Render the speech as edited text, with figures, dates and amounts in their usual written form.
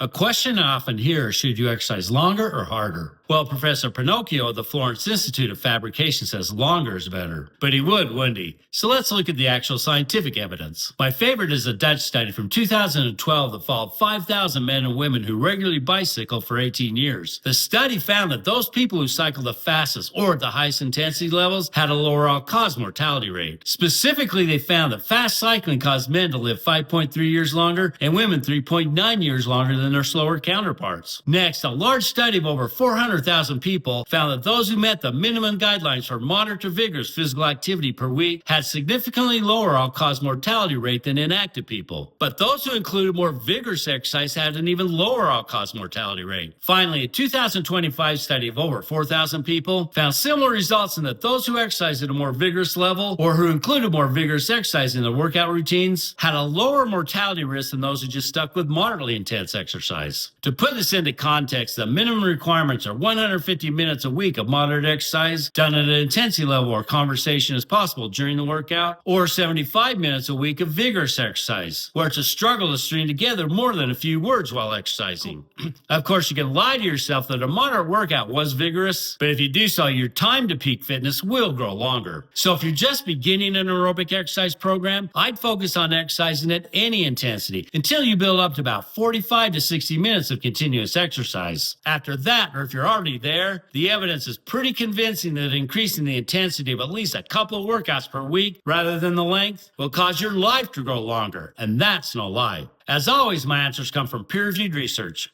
A question I often hear is, should you exercise longer or harder? Well, Professor Pinocchio of the Florence Institute of Fabrication says longer is better. But he would, wouldn't he? So let's look at the actual scientific evidence. My favorite is a Dutch study from 2012 that followed 5,000 men and women who regularly bicycle for 18 years. The study found that those people who cycled the fastest or at the highest intensity levels had a lower all-cause mortality rate. Specifically, they found that fast cycling caused men to live 5.3 years longer and women 3.9 years longer than their slower counterparts. Next, a large study of over 400,000 people found that those who met the minimum guidelines for moderate to vigorous physical activity per week had significantly lower all-cause mortality rate than inactive people. But those who included more vigorous exercise had an even lower all-cause mortality rate. Finally, a 2025 study of over 4,000 people found similar results in that those who exercised at a more vigorous level or who included more vigorous exercise in their workout routines had a lower mortality risk than those who just stuck with moderately intense exercise. To put this into context, the minimum requirements are 150 minutes a week of moderate exercise done at an intensity level where conversation is possible during the workout, or 75 minutes a week of vigorous exercise, where it's a struggle to string together more than a few words while exercising. Of course, you can lie to yourself that a moderate workout was vigorous, but if you do so, your time to peak fitness will grow longer. So if you're just beginning an aerobic exercise program, I'd focus on exercising at any intensity until you build up to about 45 to 60 minutes of continuous exercise. After that, or if you're already there, the evidence is pretty convincing that increasing the intensity of at least a couple of workouts per week rather than the length will cause your life to grow longer, and that's no lie. As always, my answers come from peer-reviewed research.